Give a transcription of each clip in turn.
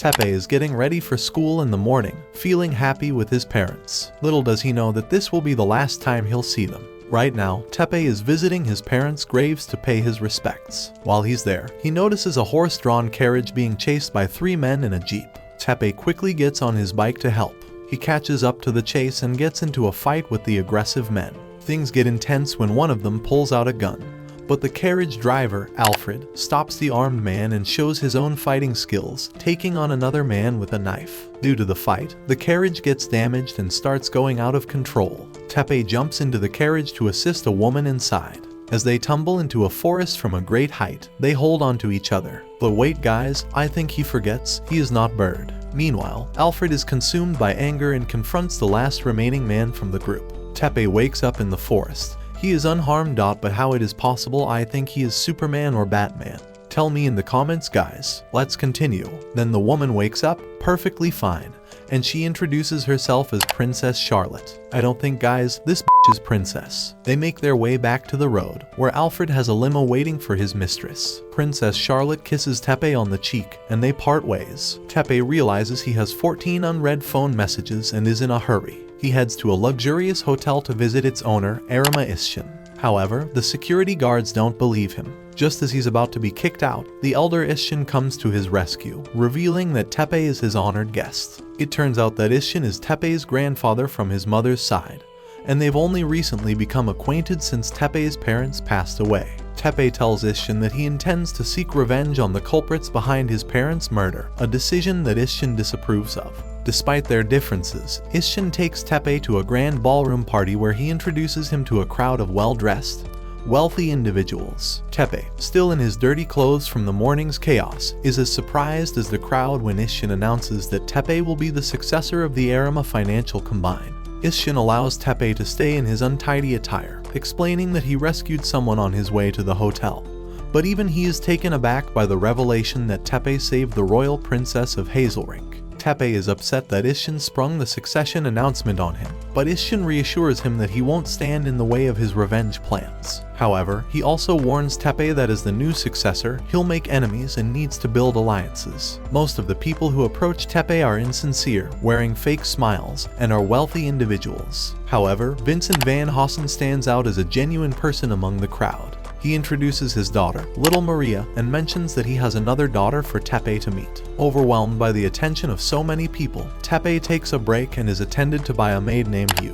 Tepe is getting ready for school in the morning, feeling happy with his parents. Little does he know that this will be the last time he'll see them. Right now, Tepe is visiting his parents' graves to pay his respects. While he's there, he notices a horse-drawn carriage being chased by 3 men in a jeep. Tepe quickly gets on his bike to help. He catches up to the chase and gets into a fight with the aggressive men. Things get intense when one of them pulls out a gun. But the carriage driver, Alfred, stops the armed man and shows his own fighting skills, taking on another man with a knife. Due to the fight, the carriage gets damaged and starts going out of control. Tepe jumps into the carriage to assist a woman inside. As they tumble into a forest from a great height, they hold on to each other. But wait guys, I think he forgets he is not Bird. Meanwhile, Alfred is consumed by anger and confronts the last remaining man from the group. Tepe wakes up in the forest. He is unharmed. But how it is possible? I think he is Superman or Batman. Tell me in the comments guys. Let's continue. Then the woman wakes up, perfectly fine, and she introduces herself as Princess Charlotte. I don't think guys, this bitch is Princess. They make their way back to the road, where Alfred has a limo waiting for his mistress. Princess Charlotte kisses Tepe on the cheek, and they part ways. Tepe realizes he has 14 unread phone messages and is in a hurry. He heads to a luxurious hotel to visit its owner, Arima Ishchin. However, the security guards don't believe him. Just as he's about to be kicked out, the elder Ishchin comes to his rescue, revealing that Tepe is his honored guest. It turns out that Ishchin is Tepe's grandfather from his mother's side, and they've only recently become acquainted since Tepe's parents passed away. Tepe tells Ishchin that he intends to seek revenge on the culprits behind his parents' murder, a decision that Ishchin disapproves of. Despite their differences, Ishchin takes Tepe to a grand ballroom party where he introduces him to a crowd of well-dressed, wealthy individuals. Tepe, still in his dirty clothes from the morning's chaos, is as surprised as the crowd when Ishchin announces that Tepe will be the successor of the Arima Financial Combine. Ishchin allows Tepe to stay in his untidy attire, explaining that he rescued someone on his way to the hotel. But even he is taken aback by the revelation that Tepe saved the royal princess of Hazelrink. Tepe is upset that Ishchin sprung the succession announcement on him, but Ishchin reassures him that he won't stand in the way of his revenge plans. However, he also warns Tepe that as the new successor, he'll make enemies and needs to build alliances. Most of the people who approach Tepe are insincere, wearing fake smiles, and are wealthy individuals. However, Vincent Van Hossen stands out as a genuine person among the crowd. He introduces his daughter, Little Maria, and mentions that he has another daughter for Tepe to meet. Overwhelmed by the attention of so many people, Tepe takes a break and is attended to by a maid named Yu,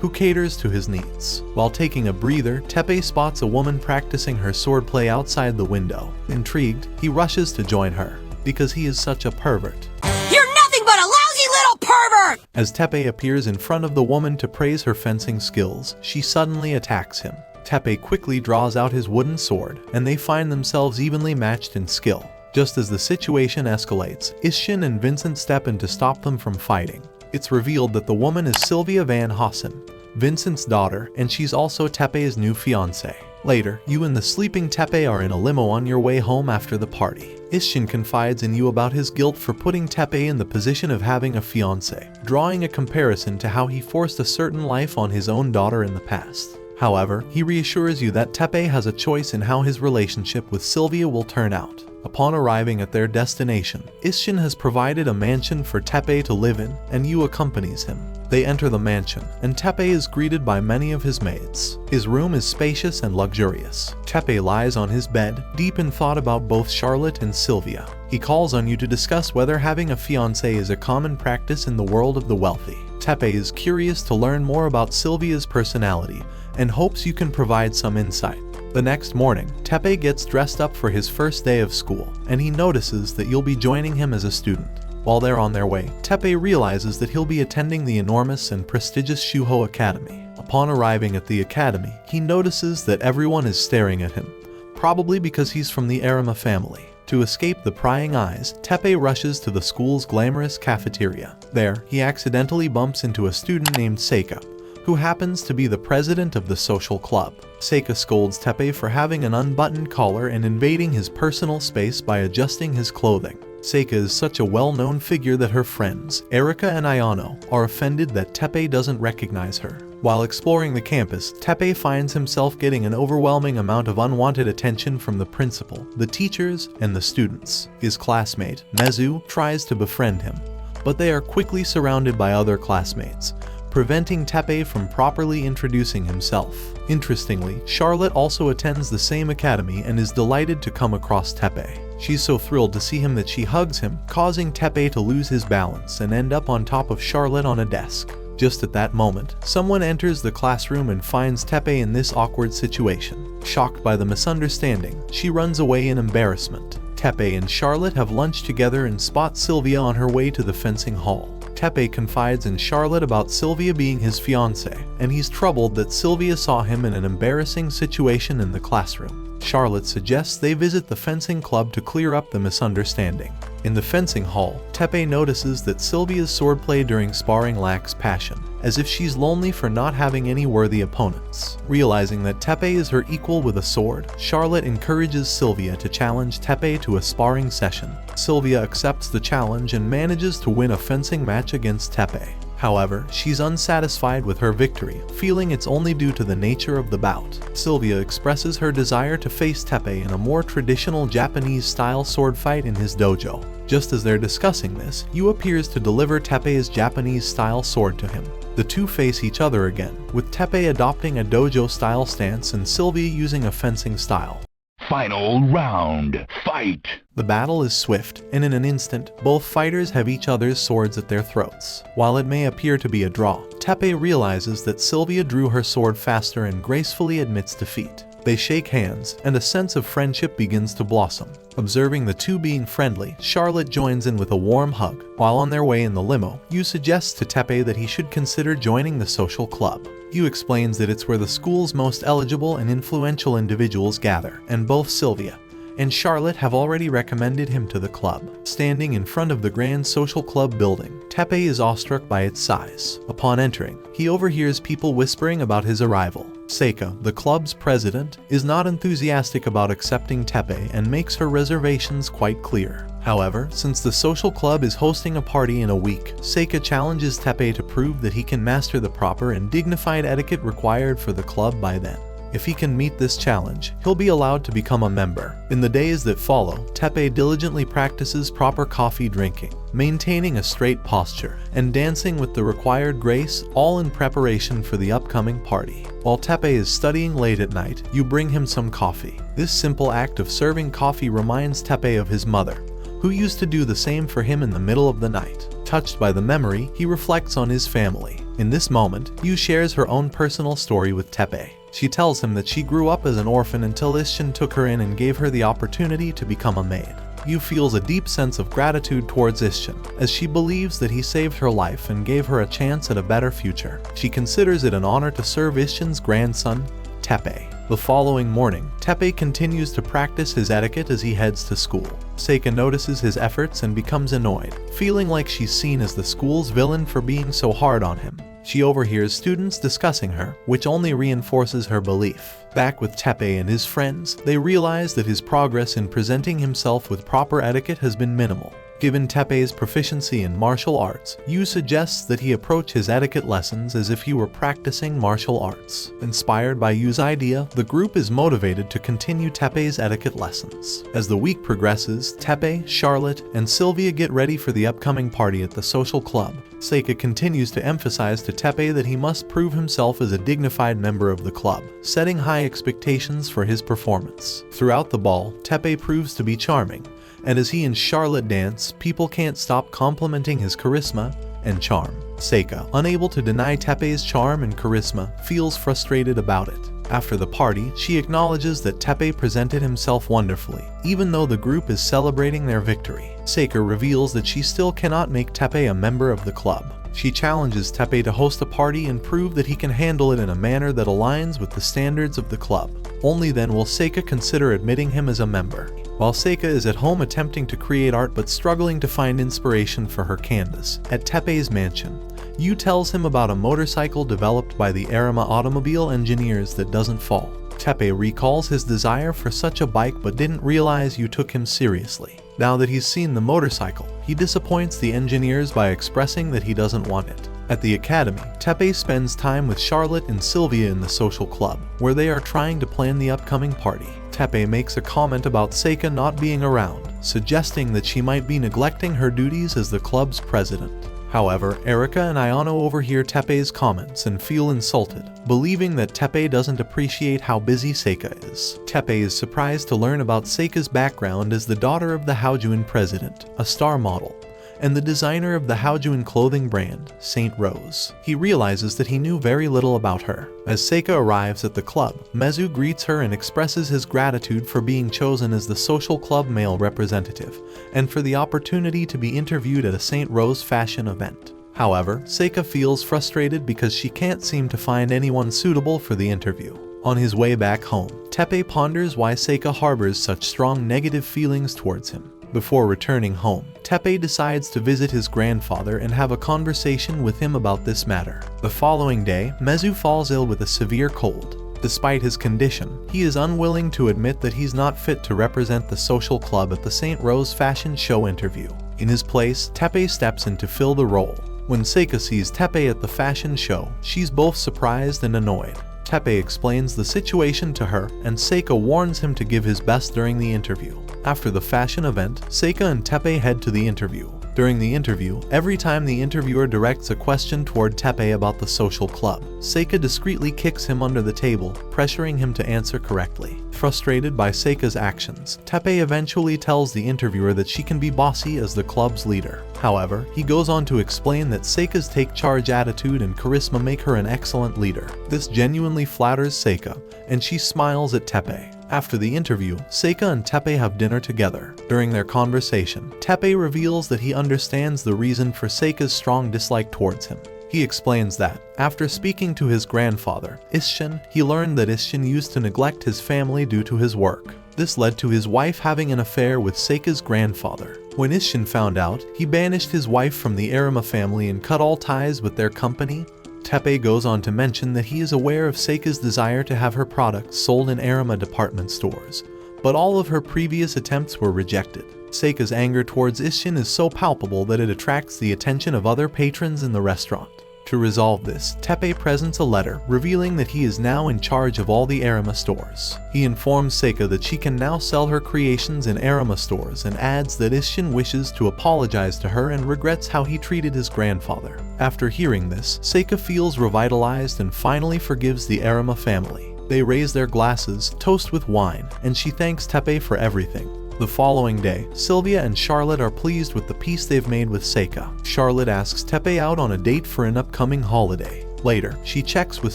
who caters to his needs. While taking a breather, Tepe spots a woman practicing her swordplay outside the window. Intrigued, he rushes to join her, because he is such a pervert. You're nothing but a lousy little pervert! As Tepe appears in front of the woman to praise her fencing skills, she suddenly attacks him. Tepe quickly draws out his wooden sword, and they find themselves evenly matched in skill. Just as the situation escalates, Ishchin and Vincent step in to stop them from fighting. It's revealed that the woman is Sylvia Van Hossen, Vincent's daughter, and she's also Tepe's new fiancée. Later, you and the sleeping Tepe are in a limo on your way home after the party. Ishchin confides in you about his guilt for putting Tepe in the position of having a fiancée, drawing a comparison to how he forced a certain life on his own daughter in the past. However, he reassures you that Tepe has a choice in how his relationship with Sylvia will turn out. Upon arriving at their destination, Ishchin has provided a mansion for Tepe to live in, and Yu accompanies him. They enter the mansion, and Tepe is greeted by many of his maids. His room is spacious and luxurious. Tepe lies on his bed, deep in thought about both Charlotte and Sylvia. He calls on you to discuss whether having a fiancé is a common practice in the world of the wealthy. Tepe is curious to learn more about Sylvia's personality, and hopes you can provide some insight. The next morning, Tepe gets dressed up for his first day of school, and he notices that you'll be joining him as a student. While they're on their way, Tepe realizes that he'll be attending the enormous and prestigious Shuho Academy. Upon arriving at the academy, he notices that everyone is staring at him, probably because he's from the Arima family. To escape the prying eyes, Tepe rushes to the school's glamorous cafeteria. There, he accidentally bumps into a student named Seika, who happens to be the president of the social club. Seika scolds Tepe for having an unbuttoned collar and invading his personal space by adjusting his clothing. Seika is such a well-known figure that her friends, Erika and Ayano, are offended that Teppei doesn't recognize her. While exploring the campus, Teppei finds himself getting an overwhelming amount of unwanted attention from the principal, the teachers, and the students. His classmate, Mezu, tries to befriend him, but they are quickly surrounded by other classmates, preventing Teppei from properly introducing himself. Interestingly, Charlotte also attends the same academy and is delighted to come across Teppei. She's so thrilled to see him that she hugs him, causing Teppei to lose his balance and end up on top of Charlotte on a desk. Just at that moment, someone enters the classroom and finds Teppei in this awkward situation. Shocked by the misunderstanding, she runs away in embarrassment. Teppei and Charlotte have lunch together and spot Sylvia on her way to the fencing hall. Teppei confides in Charlotte about Sylvia being his fiancée, and he's troubled that Sylvia saw him in an embarrassing situation in the classroom. Charlotte suggests they visit the fencing club to clear up the misunderstanding. In the fencing hall, Teppei notices that Sylvia's swordplay during sparring lacks passion, as if she's lonely for not having any worthy opponents. Realizing that Teppei is her equal with a sword, Charlotte encourages Sylvia to challenge Teppei to a sparring session. Sylvia accepts the challenge and manages to win a fencing match against Teppei. However, she's unsatisfied with her victory, feeling it's only due to the nature of the bout. Sylvia expresses her desire to face Teppei in a more traditional Japanese-style sword fight in his dojo. Just as they're discussing this, Yu appears to deliver Teppei's Japanese-style sword to him. The two face each other again, with Teppei adopting a dojo-style stance and Sylvia using a fencing style. Final round, fight! The battle is swift, and in an instant, both fighters have each other's swords at their throats. While it may appear to be a draw, Teppei realizes that Sylvia drew her sword faster and gracefully admits defeat. They shake hands, and a sense of friendship begins to blossom. Observing the two being friendly, Charlotte joins in with a warm hug. While on their way in the limo, Yu suggests to Teppei that he should consider joining the social club. Yu explains that it's where the school's most eligible and influential individuals gather, and both Sylvia and Charlotte have already recommended him to the club. Standing in front of the grand social club building, Teppei is awestruck by its size. Upon entering, he overhears people whispering about his arrival. Seika, the club's president, is not enthusiastic about accepting Teppei and makes her reservations quite clear. However, since the social club is hosting a party in a week, Seika challenges Teppei to prove that he can master the proper and dignified etiquette required for the club by then. If he can meet this challenge, he'll be allowed to become a member. In the days that follow, Teppei diligently practices proper coffee drinking, maintaining a straight posture, and dancing with the required grace, all in preparation for the upcoming party. While Teppei is studying late at night, you bring him some coffee. This simple act of serving coffee reminds Teppei of his mother, who used to do the same for him in the middle of the night. Touched by the memory, he reflects on his family. In this moment, Yu shares her own personal story with Teppei. She tells him that she grew up as an orphan until Isshin took her in and gave her the opportunity to become a maid. Yu feels a deep sense of gratitude towards Isshin, as she believes that he saved her life and gave her a chance at a better future. She considers it an honor to serve Isshin's grandson, Teppei. The following morning, Teppei continues to practice his etiquette as he heads to school. Seika notices his efforts and becomes annoyed, feeling like she's seen as the school's villain for being so hard on him. She overhears students discussing her, which only reinforces her belief. Back with Teppei and his friends, they realize that his progress in presenting himself with proper etiquette has been minimal. Given Teppei's proficiency in martial arts, Yu suggests that he approach his etiquette lessons as if he were practicing martial arts. Inspired by Yu's idea, the group is motivated to continue Teppei's etiquette lessons. As the week progresses, Teppei, Charlotte, and Sylvia get ready for the upcoming party at the social club. Seika continues to emphasize to Teppei that he must prove himself as a dignified member of the club, setting high expectations for his performance. Throughout the ball, Teppei proves to be charming, and as he and Charlotte dance, people can't stop complimenting his charisma and charm. Seika, unable to deny Teppei's charm and charisma, feels frustrated about it. After the party, she acknowledges that Teppei presented himself wonderfully, even though the group is celebrating their victory. Seika reveals that she still cannot make Teppei a member of the club. She challenges Teppei to host a party and prove that he can handle it in a manner that aligns with the standards of the club. Only then will Seika consider admitting him as a member. While Seika is at home attempting to create art but struggling to find inspiration for her canvas, at Teppei's mansion, Yu tells him about a motorcycle developed by the Arima automobile engineers that doesn't fall. Teppei recalls his desire for such a bike but didn't realize Yu took him seriously. Now that he's seen the motorcycle, he disappoints the engineers by expressing that he doesn't want it. At the academy, Tepe spends time with Charlotte and Sylvia in the social club, where they are trying to plan the upcoming party. Tepe makes a comment about Seika not being around, suggesting that she might be neglecting her duties as the club's president. However, Erika and Ayano overhear Tepe's comments and feel insulted, believing that Tepe doesn't appreciate how busy Seika is. Tepe is surprised to learn about Seika's background as the daughter of the Haojuin president, a star model, and the designer of the Haojuin clothing brand, Saint Rose. He realizes that he knew very little about her. As Seika arrives at the club, Mezu greets her and expresses his gratitude for being chosen as the social club male representative, and for the opportunity to be interviewed at a Saint Rose fashion event. However, Seika feels frustrated because she can't seem to find anyone suitable for the interview. On his way back home, Tepe ponders why Seika harbors such strong negative feelings towards him. Before returning home, Tepe decides to visit his grandfather and have a conversation with him about this matter. The following day, Mezu falls ill with a severe cold. Despite his condition, he is unwilling to admit that he's not fit to represent the social club at the St. Rose fashion show interview. In his place, Tepe steps in to fill the role. When Seika sees Tepe at the fashion show, she's both surprised and annoyed. Tepe explains the situation to her, and Seika warns him to give his best during the interview. After the fashion event, Seika and Tepe head to the interview. During the interview, every time the interviewer directs a question toward Tepe about the social club, Seika discreetly kicks him under the table, pressuring him to answer correctly. Frustrated by Seika's actions, Tepe eventually tells the interviewer that she can be bossy as the club's leader. However, he goes on to explain that Seika's take-charge attitude and charisma make her an excellent leader. This genuinely flatters Seika, and she smiles at Tepe. After the interview, Seika and Tepe have dinner together. During their conversation, Tepe reveals that he understands the reason for Seika's strong dislike towards him. He explains that, after speaking to his grandfather, Isshin, he learned that Isshin used to neglect his family due to his work. This led to his wife having an affair with Seika's grandfather. When Isshin found out, he banished his wife from the Arima family and cut all ties with their company. Tepe goes on to mention that he is aware of Seika's desire to have her products sold in Arima department stores, but all of her previous attempts were rejected. Seika's anger towards Isshin is so palpable that it attracts the attention of other patrons in the restaurant. To resolve this, Tepe presents a letter revealing that he is now in charge of all the Arima stores. He informs Seika that she can now sell her creations in Arima stores and adds that Isshin wishes to apologize to her and regrets how he treated his grandfather. After hearing this, Seika feels revitalized and finally forgives the Arima family. They raise their glasses, toast with wine, and she thanks Tepe for everything. The following day, Sylvia and Charlotte are pleased with the peace they've made with Seika. Charlotte asks Tepe out on a date for an upcoming holiday. Later, she checks with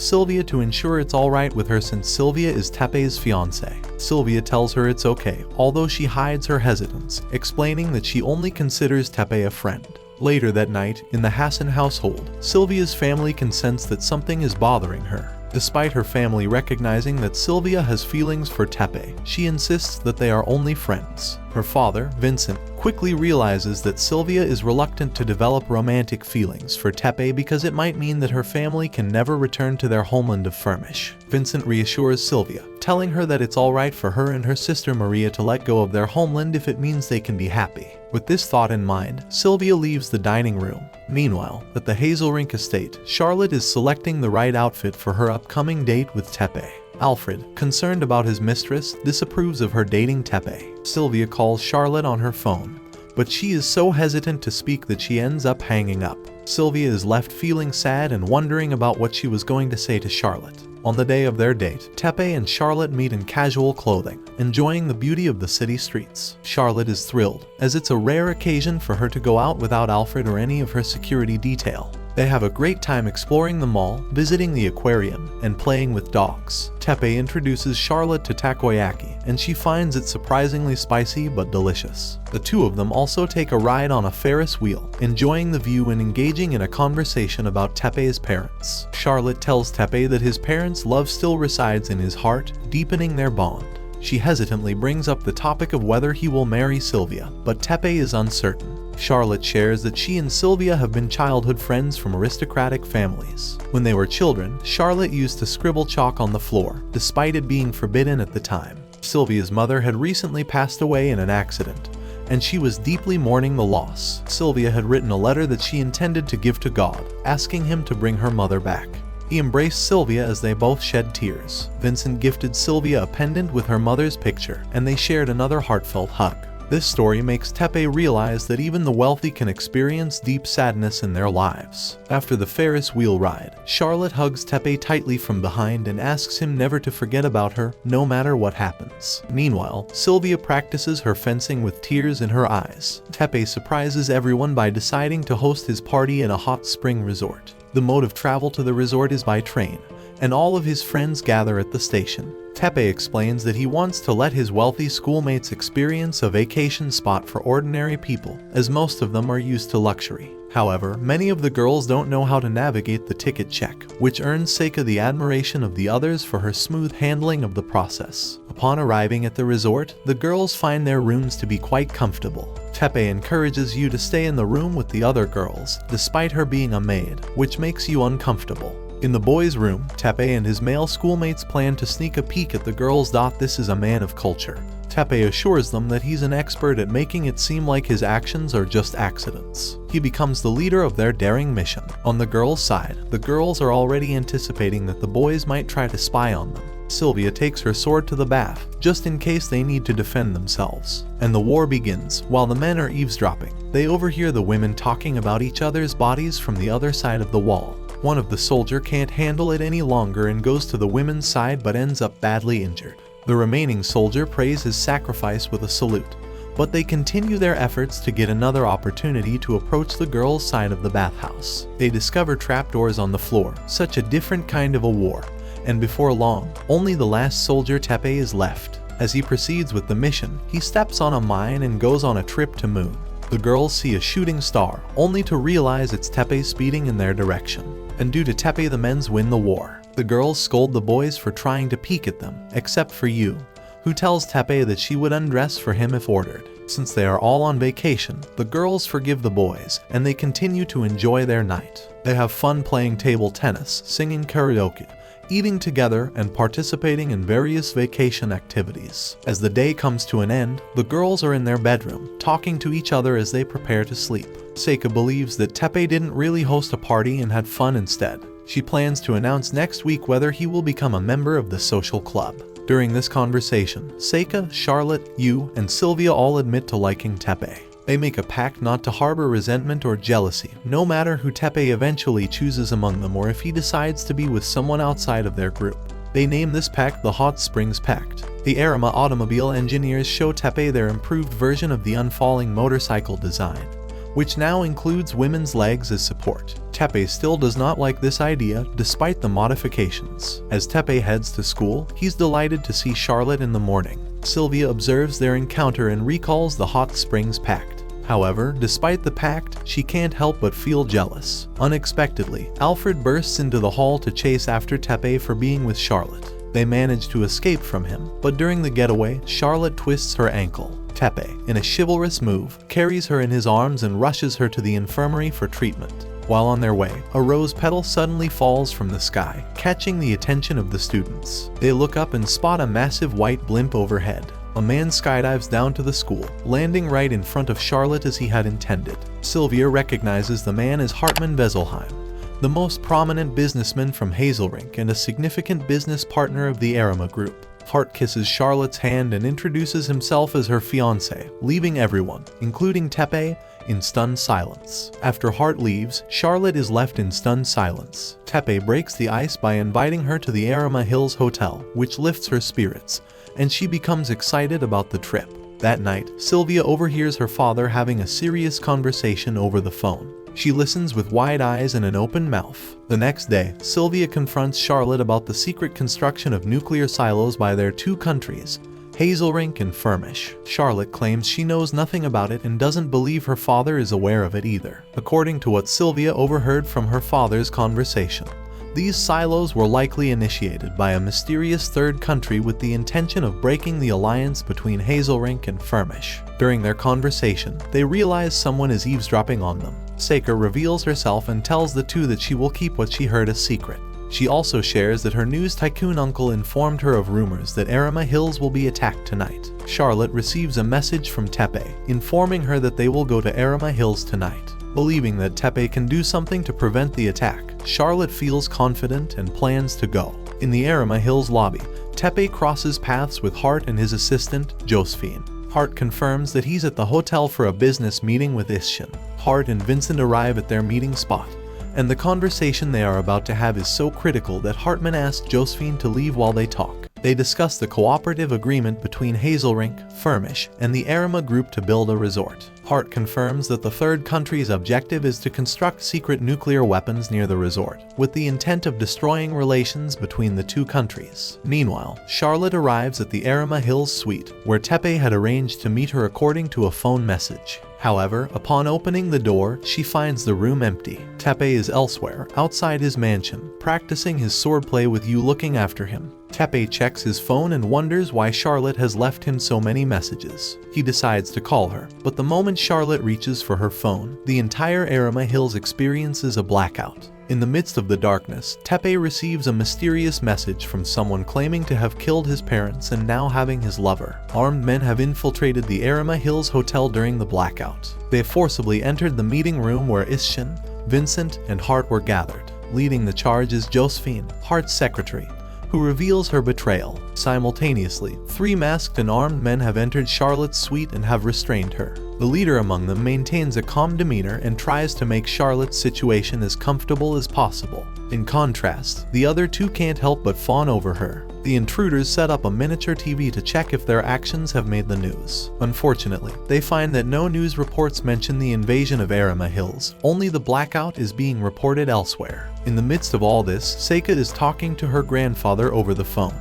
Sylvia to ensure it's alright with her since Sylvia is Tepe's fiancé. Sylvia tells her it's okay, although she hides her hesitance, explaining that she only considers Tepe a friend. Later that night, in the Hassan household, Sylvia's family can sense that something is bothering her. Despite her family recognizing that Sylvia has feelings for Tepe, she insists that they are only friends. Her father, Vincent, quickly realizes that Sylvia is reluctant to develop romantic feelings for Tepe because it might mean that her family can never return to their homeland of Firmish. Vincent reassures Sylvia, telling her that it's alright for her and her sister Maria to let go of their homeland if it means they can be happy. With this thought in mind, Sylvia leaves the dining room. Meanwhile, at the Hazelrink estate, Charlotte is selecting the right outfit for her upcoming date with Tepe. Alfred, concerned about his mistress, disapproves of her dating Tepe. Sylvia calls Charlotte on her phone, but she is so hesitant to speak that she ends up hanging up. Sylvia is left feeling sad and wondering about what she was going to say to Charlotte. On the day of their date, Tepe and Charlotte meet in casual clothing, enjoying the beauty of the city streets. Charlotte is thrilled, as it's a rare occasion for her to go out without Alfred or any of her security detail. They have a great time exploring the mall, visiting the aquarium, and playing with dogs. Tepe introduces Charlotte to takoyaki, and she finds it surprisingly spicy but delicious. The two of them also take a ride on a Ferris wheel, enjoying the view and engaging in a conversation about Tepe's parents. Charlotte tells Tepe that his parents' love still resides in his heart, deepening their bond. She hesitantly brings up the topic of whether he will marry Sylvia, but Tepe is uncertain. Charlotte shares that she and Sylvia have been childhood friends from aristocratic families. When they were children, Charlotte used to scribble chalk on the floor, despite it being forbidden at the time. Sylvia's mother had recently passed away in an accident, and she was deeply mourning the loss. Sylvia had written a letter that she intended to give to God, asking him to bring her mother back. He embraced Sylvia as they both shed tears. Vincent gifted Sylvia a pendant with her mother's picture, and they shared another heartfelt hug. This story makes Tepe realize that even the wealthy can experience deep sadness in their lives. After the Ferris wheel ride, Charlotte hugs Tepe tightly from behind and asks him never to forget about her, no matter what happens. Meanwhile, Sylvia practices her fencing with tears in her eyes. Tepe surprises everyone by deciding to host his party in a hot spring resort. The mode of travel to the resort is by train, and all of his friends gather at the station. Tepe explains that he wants to let his wealthy schoolmates experience a vacation spot for ordinary people, as most of them are used to luxury. However, many of the girls don't know how to navigate the ticket check, which earns Seika the admiration of the others for her smooth handling of the process. Upon arriving at the resort, the girls find their rooms to be quite comfortable. Tepe encourages you to stay in the room with the other girls, despite her being a maid, which makes you uncomfortable. In the boys' room, Tepe and his male schoolmates plan to sneak a peek at the girls. This is a man of culture. Tepe assures them that he's an expert at making it seem like his actions are just accidents. He becomes the leader of their daring mission. On the girls' side, the girls are already anticipating that the boys might try to spy on them. Sylvia takes her sword to the bath, just in case they need to defend themselves. And the war begins. While the men are eavesdropping, they overhear the women talking about each other's bodies from the other side of the wall. One of the soldiers can't handle it any longer and goes to the women's side but ends up badly injured. The remaining soldier prays his sacrifice with a salute, but they continue their efforts to get another opportunity to approach the girls' side of the bathhouse. They discover trapdoors on the floor, such a different kind of a war, and before long, only the last soldier Tepe is left. As he proceeds with the mission, he steps on a mine and goes on a trip to Moon. The girls see a shooting star, only to realize it's Tepe speeding in their direction. And due to Tepe, the men's win the war. The girls scold the boys for trying to peek at them, except for Yu, who tells Tepe that she would undress for him if ordered. Since they are all on vacation, the girls forgive the boys, and they continue to enjoy their night. They have fun playing table tennis, singing karaoke, eating together, and participating in various vacation activities. As the day comes to an end, the girls are in their bedroom, talking to each other as they prepare to sleep. Seika believes that Tepe didn't really host a party and had fun instead. She plans to announce next week whether he will become a member of the social club. During this conversation, Seika, Charlotte, Yu, and Sylvia all admit to liking Tepe. They make a pact not to harbor resentment or jealousy, no matter who Tepe eventually chooses among them or if he decides to be with someone outside of their group. They name this pact the Hot Springs Pact. The Arima automobile engineers show Tepe their improved version of the unfalling motorcycle design, which now includes women's legs as support. Tepe still does not like this idea despite the modifications. As Tepe heads to school, he's delighted to see Charlotte in the morning. Sylvia observes their encounter and recalls the Hot Springs Pact. However, despite the pact, she can't help but feel jealous. Unexpectedly, Alfred bursts into the hall to chase after Tepe for being with Charlotte. They manage to escape from him, but during the getaway, Charlotte twists her ankle. Tepe, in a chivalrous move, carries her in his arms and rushes her to the infirmary for treatment. While on their way, a rose petal suddenly falls from the sky, catching the attention of the students. They look up and spot a massive white blimp overhead. A man skydives down to the school, landing right in front of Charlotte as he had intended. Sylvia recognizes the man as Hartman Veselheim, the most prominent businessman from Hazelrink and a significant business partner of the Arima Group. Hart kisses Charlotte's hand and introduces himself as her fiancé, leaving everyone, including Tepe, in stunned silence. After Hart leaves, Charlotte is left in stunned silence. Tepe breaks the ice by inviting her to the Arima Hills Hotel, which lifts her spirits, and she becomes excited about the trip. That night, Sylvia overhears her father having a serious conversation over the phone. She listens with wide eyes and an open mouth. The next day, Sylvia confronts Charlotte about the secret construction of nuclear silos by their two countries, Hazelrink and Firmish. Charlotte claims she knows nothing about it and doesn't believe her father is aware of it either. According to what Sylvia overheard from her father's conversation, these silos were likely initiated by a mysterious third country with the intention of breaking the alliance between Hazelrink and Firmish. During their conversation, they realize someone is eavesdropping on them. Seika reveals herself and tells the two that she will keep what she heard a secret. She also shares that her news tycoon uncle informed her of rumors that Arima Hills will be attacked tonight. Charlotte receives a message from Tepe, informing her that they will go to Arima Hills tonight. Believing that Tepe can do something to prevent the attack, Charlotte feels confident and plans to go. In the Arima Hills lobby, Tepe crosses paths with Hart and his assistant, Josephine. Hart confirms that he's at the hotel for a business meeting with Isshin. Hart and Vincent arrive at their meeting spot, and the conversation they are about to have is so critical that Hartman asks Josephine to leave while they talk. They discuss the cooperative agreement between Hazelrink, Firmish, and the Arima group to build a resort. Hart confirms that the third country's objective is to construct secret nuclear weapons near the resort, with the intent of destroying relations between the two countries. Meanwhile, Charlotte arrives at the Arima Hills suite, where Tepe had arranged to meet her according to a phone message. However, upon opening the door, she finds the room empty. Tepe is elsewhere, outside his mansion, practicing his swordplay with Yu looking after him. Tepe checks his phone and wonders why Charlotte has left him so many messages. He decides to call her, but the moment Charlotte reaches for her phone, the entire Arima Hills experiences a blackout. In the midst of the darkness, Tepe receives a mysterious message from someone claiming to have killed his parents and now having his lover. Armed men have infiltrated the Arima Hills hotel during the blackout. They forcibly entered the meeting room where Isshin, Vincent, and Hart were gathered. Leading the charge is Josephine, Hart's secretary, who reveals her betrayal. Simultaneously, 3 masked and armed men have entered Charlotte's suite and have restrained her. The leader among them maintains a calm demeanor and tries to make Charlotte's situation as comfortable as possible. In contrast, the other 2 can't help but fawn over her. The intruders set up a miniature TV to check if their actions have made the news. Unfortunately, they find that no news reports mention the invasion of Arima Hills, only the blackout is being reported elsewhere. In the midst of all this, Seika is talking to her grandfather over the phone,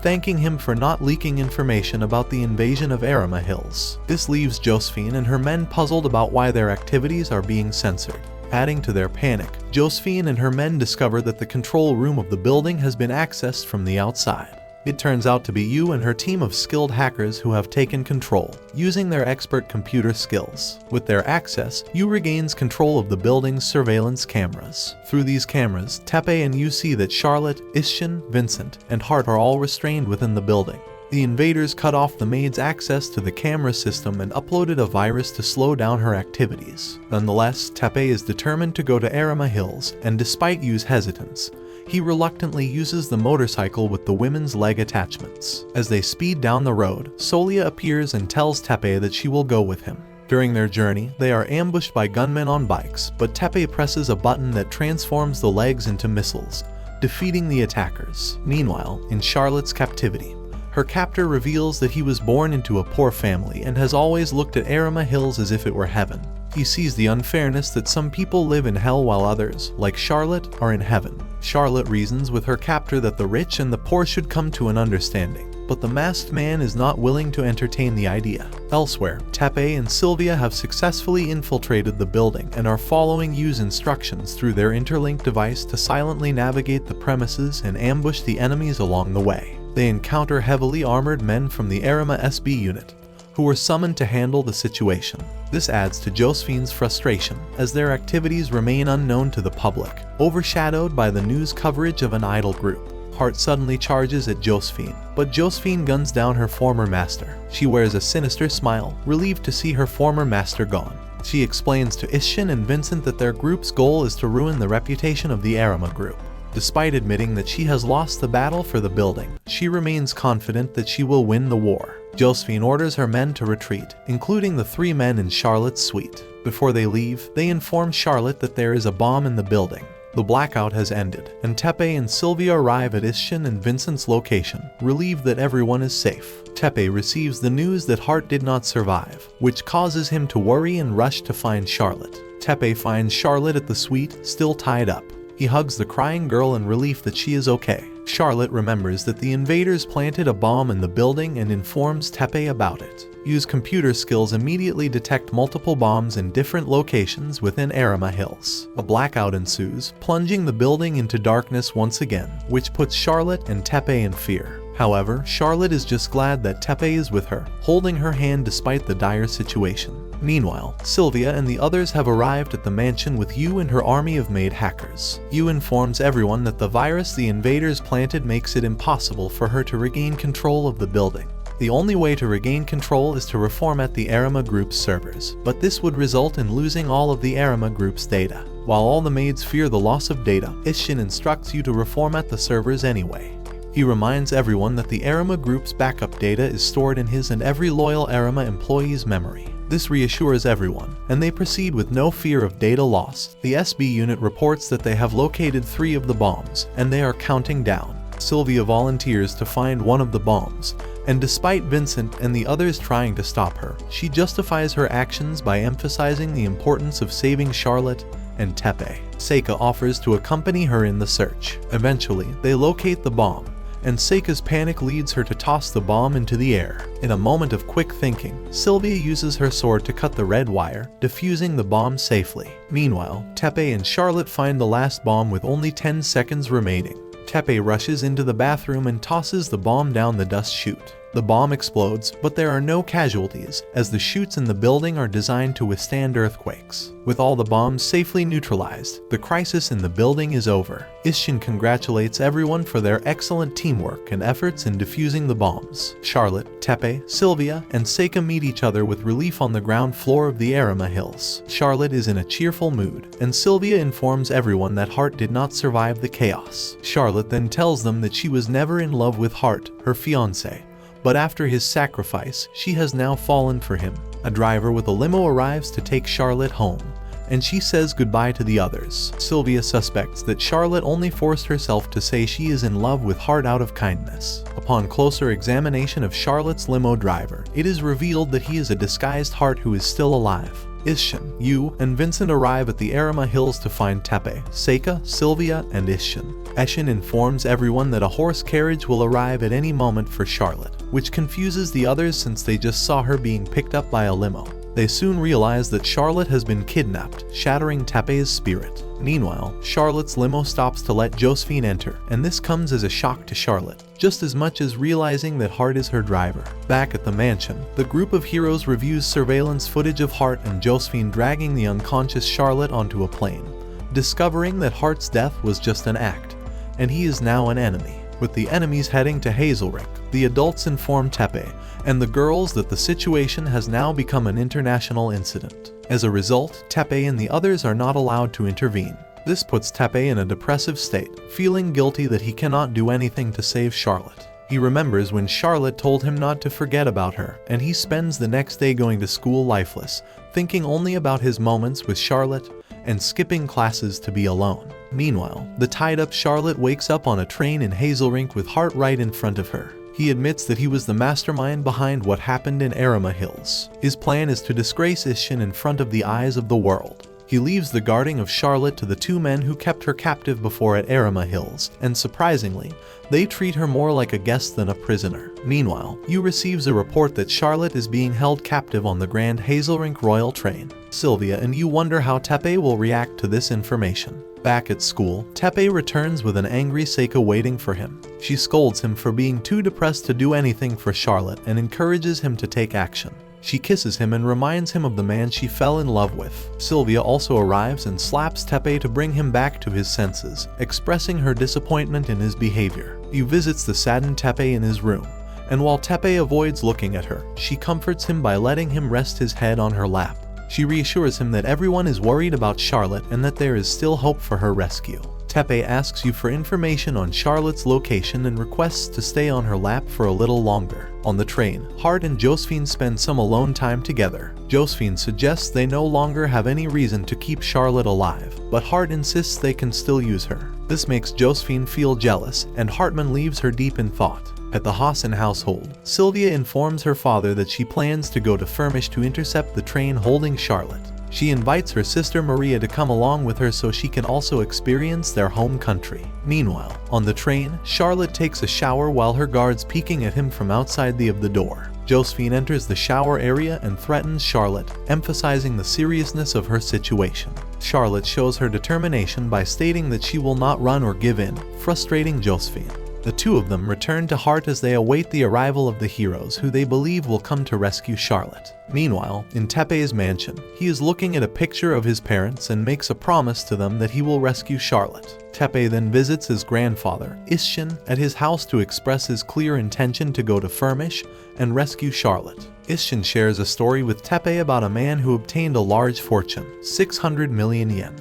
thanking him for not leaking information about the invasion of Arima Hills. This leaves Josephine and her men puzzled about why their activities are being censored. Adding to their panic, Josephine and her men discover that the control room of the building has been accessed from the outside. It turns out to be Yu and her team of skilled hackers who have taken control, using their expert computer skills. With their access, Yu regains control of the building's surveillance cameras. Through these cameras, Tepe and Yu see that Charlotte, Isshin, Vincent, and Hart are all restrained within the building. The invaders cut off the maid's access to the camera system and uploaded a virus to slow down her activities. Nonetheless, Tepe is determined to go to Arima Hills, and despite Yu's hesitance, he reluctantly uses the motorcycle with the women's leg attachments. As they speed down the road, Solia appears and tells Tepe that she will go with him. During their journey, they are ambushed by gunmen on bikes, but Tepe presses a button that transforms the legs into missiles, defeating the attackers. Meanwhile, in Charlotte's captivity, her captor reveals that he was born into a poor family and has always looked at Arima Hills as if it were heaven. He sees the unfairness that some people live in hell while others, like Charlotte, are in heaven. Charlotte reasons with her captor that the rich and the poor should come to an understanding, but the masked man is not willing to entertain the idea. Elsewhere, Tepe and Sylvia have successfully infiltrated the building and are following Yu's instructions through their interlinked device to silently navigate the premises and ambush the enemies along the way. They encounter heavily armored men from the Arima SB unit, who were summoned to handle the situation. This adds to Josephine's frustration, as their activities remain unknown to the public, overshadowed by the news coverage of an idol group. Hart suddenly charges at Josephine, but Josephine guns down her former master. She wears a sinister smile, relieved to see her former master gone. She explains to Isshin and Vincent that their group's goal is to ruin the reputation of the Arima group. Despite admitting that she has lost the battle for the building, she remains confident that she will win the war. Josephine orders her men to retreat, including the 3 men in Charlotte's suite. Before they leave, they inform Charlotte that there is a bomb in the building. The blackout has ended, and Tepe and Sylvia arrive at Isshin and Vincent's location, relieved that everyone is safe. Tepe receives the news that Hart did not survive, which causes him to worry and rush to find Charlotte. Tepe finds Charlotte at the suite, still tied up. He hugs the crying girl in relief that she is okay. Charlotte remembers that the invaders planted a bomb in the building and informs Tepe about it. Yu's computer skills immediately detect multiple bombs in different locations within Arima Hills. A blackout ensues, plunging the building into darkness once again, which puts Charlotte and Tepe in fear. However, Charlotte is just glad that Tepe is with her, holding her hand despite the dire situation. Meanwhile, Sylvia and the others have arrived at the mansion with Yu and her army of made hackers. Yu informs everyone that the virus the invaders planted makes it impossible for her to regain control of the building. The only way to regain control is to reformat the Arima Group's servers, but this would result in losing all of the Arima Group's data. While all the maids fear the loss of data, Isshin instructs you to reformat the servers anyway. He reminds everyone that the Arima Group's backup data is stored in his and every loyal Arima employee's memory. This reassures everyone, and they proceed with no fear of data loss. The SB unit reports that they have located 3 of the bombs, and they are counting down. Sylvia volunteers to find one of the bombs, and despite Vincent and the others trying to stop her, she justifies her actions by emphasizing the importance of saving Charlotte and Tepe. Seika offers to accompany her in the search. Eventually, they locate the bomb, and Seika's panic leads her to toss the bomb into the air. In a moment of quick thinking, Sylvia uses her sword to cut the red wire, defusing the bomb safely. Meanwhile, Tepe and Charlotte find the last bomb with only 10 seconds remaining. Tepe rushes into the bathroom and tosses the bomb down the dust chute. The bomb explodes, but there are no casualties, as the chutes in the building are designed to withstand earthquakes. With all the bombs safely neutralized, the crisis in the building is over. Isshin congratulates everyone for their excellent teamwork and efforts in defusing the bombs. Charlotte, Tepe, Sylvia, and Seika meet each other with relief on the ground floor of the Arima Hills. Charlotte is in a cheerful mood, and Sylvia informs everyone that Hart did not survive the chaos. Charlotte then tells them that she was never in love with Hart, her fiancé, but after his sacrifice, she has now fallen for him. A driver with a limo arrives to take Charlotte home, and she says goodbye to the others. Sylvia suspects that Charlotte only forced herself to say she is in love with Hart out of kindness. Upon closer examination of Charlotte's limo driver, it is revealed that he is a disguised Hart who is still alive. Isshin, Yu, and Vincent arrive at the Arima Hills to find Tepe, Seika, Sylvia, and Isshin. Isshin informs everyone that a horse carriage will arrive at any moment for Charlotte, which confuses the others since they just saw her being picked up by a limo. They soon realize that Charlotte has been kidnapped, shattering Tepe's spirit. Meanwhile, Charlotte's limo stops to let Josephine enter, and this comes as a shock to Charlotte, just as much as realizing that Hart is her driver. Back at the mansion, the group of heroes reviews surveillance footage of Hart and Josephine dragging the unconscious Charlotte onto a plane, discovering that Hart's death was just an act, and he is now an enemy. With the enemies heading to Hazelrick, the adults inform Tepe and the girls that the situation has now become an international incident. As a result, Tepe and the others are not allowed to intervene. This puts Tepe in a depressive state, feeling guilty that he cannot do anything to save Charlotte. He remembers when Charlotte told him not to forget about her, and he spends the next day going to school lifeless, thinking only about his moments with Charlotte and skipping classes to be alone. Meanwhile, the tied-up Charlotte wakes up on a train in Hazelrink with Hart right in front of her. He admits that he was the mastermind behind what happened in Arima Hills. His plan is to disgrace Isshin in front of the eyes of the world. He leaves the guarding of Charlotte to the 2 men who kept her captive before at Arima Hills, and surprisingly, they treat her more like a guest than a prisoner. Meanwhile, Yu receives a report that Charlotte is being held captive on the Grand Hazelrink Royal train. Sylvia and Yu wonder how Tepe will react to this information. Back at school, Tepe returns with an angry Seika waiting for him. She scolds him for being too depressed to do anything for Charlotte and encourages him to take action. She kisses him and reminds him of the man she fell in love with. Sylvia also arrives and slaps Tepe to bring him back to his senses, expressing her disappointment in his behavior. Yu visits the saddened Tepe in his room, and while Tepe avoids looking at her, she comforts him by letting him rest his head on her lap. She reassures him that everyone is worried about Charlotte and that there is still hope for her rescue. Tepe asks Yu for information on Charlotte's location and requests to stay on her lap for a little longer. On the train, Hart and Josephine spend some alone time together. Josephine suggests they no longer have any reason to keep Charlotte alive, but Hart insists they can still use her. This makes Josephine feel jealous, and Hartman leaves her deep in thought. At the Hassan household, Sylvia informs her father that she plans to go to Firmish to intercept the train holding Charlotte. She invites her sister Maria to come along with her so she can also experience their home country. Meanwhile, on the train, Charlotte takes a shower while her guards peeking at him from outside the door. Josephine enters the shower area and threatens Charlotte, emphasizing the seriousness of her situation. Charlotte shows her determination by stating that she will not run or give in, frustrating Josephine. The two of them return to Hart as they await the arrival of the heroes who they believe will come to rescue Charlotte. Meanwhile, in Tepe's mansion, he is looking at a picture of his parents and makes a promise to them that he will rescue Charlotte. Tepe then visits his grandfather, Isshin, at his house to express his clear intention to go to Firmish and rescue Charlotte. Isshin shares a story with Tepe about a man who obtained a large fortune, 600 million yen,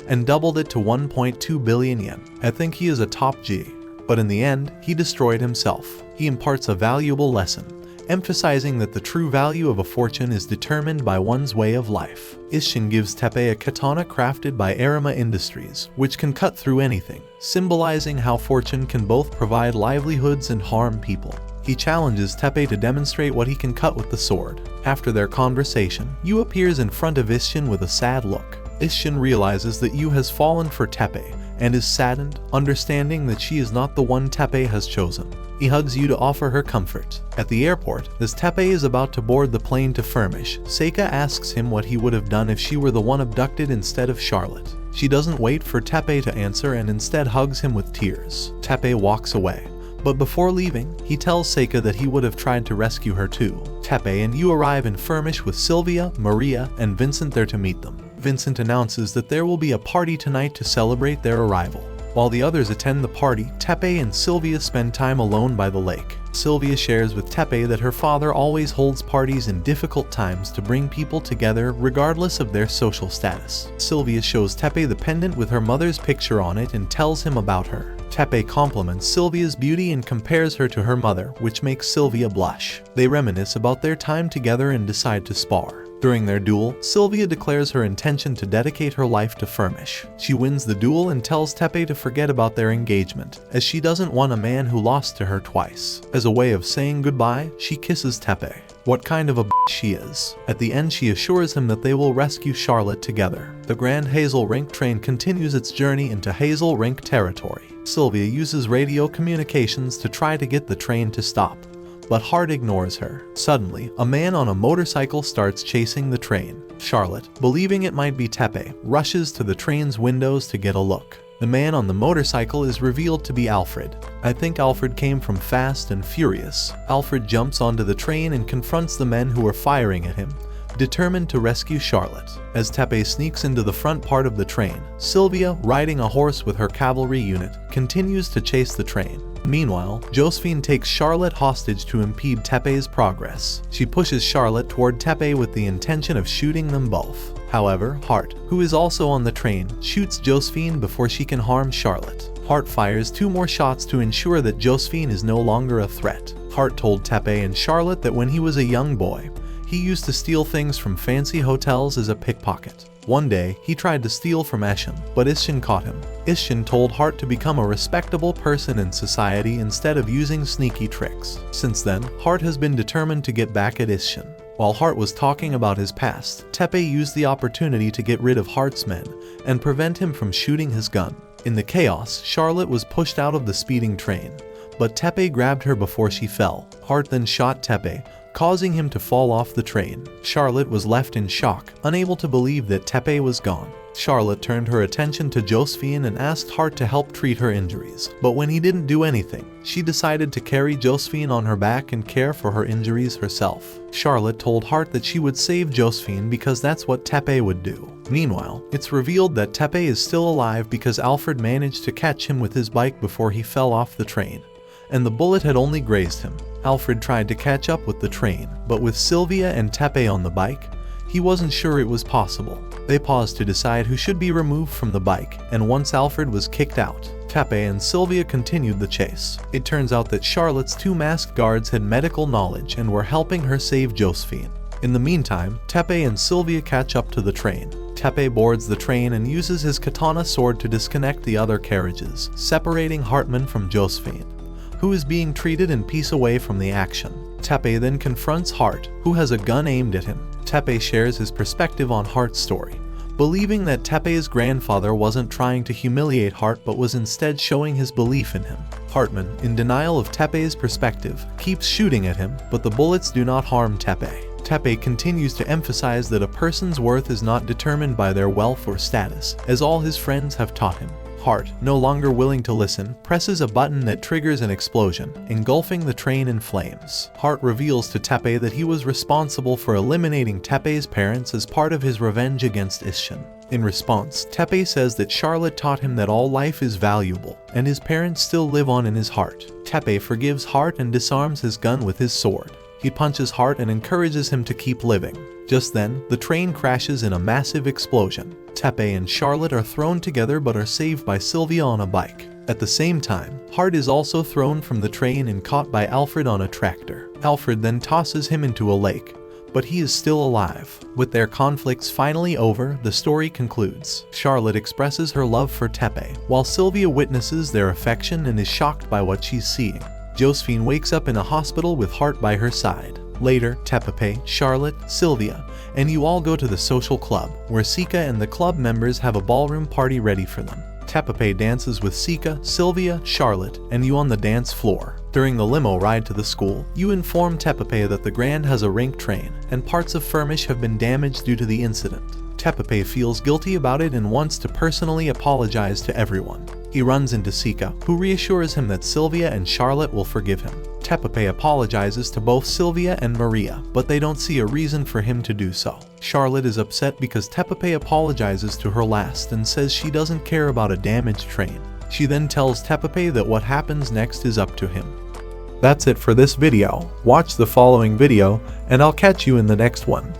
and doubled it to 1.2 billion yen. I think he is a top G. But in the end, he destroyed himself. He imparts a valuable lesson, emphasizing that the true value of a fortune is determined by one's way of life. Isshin gives Tepe a katana crafted by Arima Industries, which can cut through anything, symbolizing how fortune can both provide livelihoods and harm people. He challenges Tepe to demonstrate what he can cut with the sword. After their conversation, Yu appears in front of Isshin with a sad look. Isshin realizes that Yu has fallen for Tepe and is saddened, understanding that she is not the one Tepe has chosen. He hugs Yu to offer her comfort. At the airport, as Tepe is about to board the plane to Firmish, Seika asks him what he would have done if she were the one abducted instead of Charlotte. She doesn't wait for Tepe to answer and instead hugs him with tears. Tepe walks away. But before leaving, he tells Seika that he would have tried to rescue her too. Tepe and Yu arrive in Firmish with Sylvia, Maria, and Vincent there to meet them. Vincent announces that there will be a party tonight to celebrate their arrival. While the others attend the party, Tepe and Sylvia spend time alone by the lake. Sylvia shares with Tepe that her father always holds parties in difficult times to bring people together regardless of their social status. Sylvia shows Tepe the pendant with her mother's picture on it and tells him about her. Tepe compliments Sylvia's beauty and compares her to her mother, which makes Sylvia blush. They reminisce about their time together and decide to spar. During their duel, Sylvia declares her intention to dedicate her life to Firmish. She wins the duel and tells Tepe to forget about their engagement, as she doesn't want a man who lost to her twice. As a way of saying goodbye, she kisses Tepe. What kind of a bitch she is. At the end, she assures him that they will rescue Charlotte together. The Grand Hazel Rink train continues its journey into Hazel Rink territory. Sylvia uses radio communications to try to get the train to stop, but Hart ignores her. Suddenly, a man on a motorcycle starts chasing the train. Charlotte, believing it might be Tepe, rushes to the train's windows to get a look. The man on the motorcycle is revealed to be Alfred. I think Alfred came from Fast and Furious. Alfred jumps onto the train and confronts the men who are firing at him, determined to rescue Charlotte. As Tepe sneaks into the front part of the train, Sylvia, riding a horse with her cavalry unit, continues to chase the train. Meanwhile, Josephine takes Charlotte hostage to impede Tepe's progress. She pushes Charlotte toward Tepe with the intention of shooting them both. However, Hart, who is also on the train, shoots Josephine before she can harm Charlotte. Hart fires 2 more shots to ensure that Josephine is no longer a threat. Hart told Tepe and Charlotte that when he was a young boy, he used to steal things from fancy hotels as a pickpocket. One day, he tried to steal from Isshin, but Isshin caught him. Isshin told Hart to become a respectable person in society instead of using sneaky tricks. Since then, Hart has been determined to get back at Isshin. While Hart was talking about his past, Tepe used the opportunity to get rid of Hart's men and prevent him from shooting his gun. In the chaos, Charlotte was pushed out of the speeding train, but Tepe grabbed her before she fell. Hart then shot Tepe, causing him to fall off the train. Charlotte was left in shock, unable to believe that Tepe was gone. Charlotte turned her attention to Josephine and asked Hart to help treat her injuries. But when he didn't do anything, she decided to carry Josephine on her back and care for her injuries herself. Charlotte told Hart that she would save Josephine because that's what Tepe would do. Meanwhile, it's revealed that Tepe is still alive because Alfred managed to catch him with his bike before he fell off the train, and the bullet had only grazed him. Alfred tried to catch up with the train, but with Sylvia and Tepe on the bike, he wasn't sure it was possible. They paused to decide who should be removed from the bike, and once Alfred was kicked out, Tepe and Sylvia continued the chase. It turns out that Charlotte's 2 masked guards had medical knowledge and were helping her save Josephine. In the meantime, Tepe and Sylvia catch up to the train. Tepe boards the train and uses his katana sword to disconnect the other carriages, separating Hartman from Josephine, who is being treated in peace away from the action. Tepe then confronts Hart, who has a gun aimed at him. Tepe shares his perspective on Hart's story, believing that Tepe's grandfather wasn't trying to humiliate Hart but was instead showing his belief in him. Hartman, in denial of Tepe's perspective, keeps shooting at him, but the bullets do not harm Tepe. Tepe continues to emphasize that a person's worth is not determined by their wealth or status, as all his friends have taught him. Hart, no longer willing to listen, presses a button that triggers an explosion, engulfing the train in flames. Hart reveals to Tepe that he was responsible for eliminating Tepe's parents as part of his revenge against Isshin. In response, Tepe says that Charlotte taught him that all life is valuable, and his parents still live on in his heart. Tepe forgives Hart and disarms his gun with his sword. He punches Hart and encourages him to keep living. Just then, the train crashes in a massive explosion. Tepe and Charlotte are thrown together but are saved by Sylvia on a bike. At the same time, Hart is also thrown from the train and caught by Alfred on a tractor. Alfred then tosses him into a lake, but he is still alive. With their conflicts finally over, the story concludes. Charlotte expresses her love for Tepe, while Sylvia witnesses their affection and is shocked by what she's seeing. Josephine wakes up in a hospital with Hart by her side. Later, Tepe, Charlotte, Sylvia, and you all go to the social club, where Sika and the club members have a ballroom party ready for them. Tepe dances with Sika, Sylvia, Charlotte, and you on the dance floor. During the limo ride to the school, you inform Tepe that the Grand has a rink train, and parts of Firmish have been damaged due to the incident. Tepe feels guilty about it and wants to personally apologize to everyone. He runs into Sika, who reassures him that Sylvia and Charlotte will forgive him. Tepe apologizes to both Sylvia and Maria, but they don't see a reason for him to do so. Charlotte is upset because Tepe apologizes to her last and says she doesn't care about a damaged train. She then tells Tepe that what happens next is up to him. That's it for this video. Watch the following video, and I'll catch you in the next one.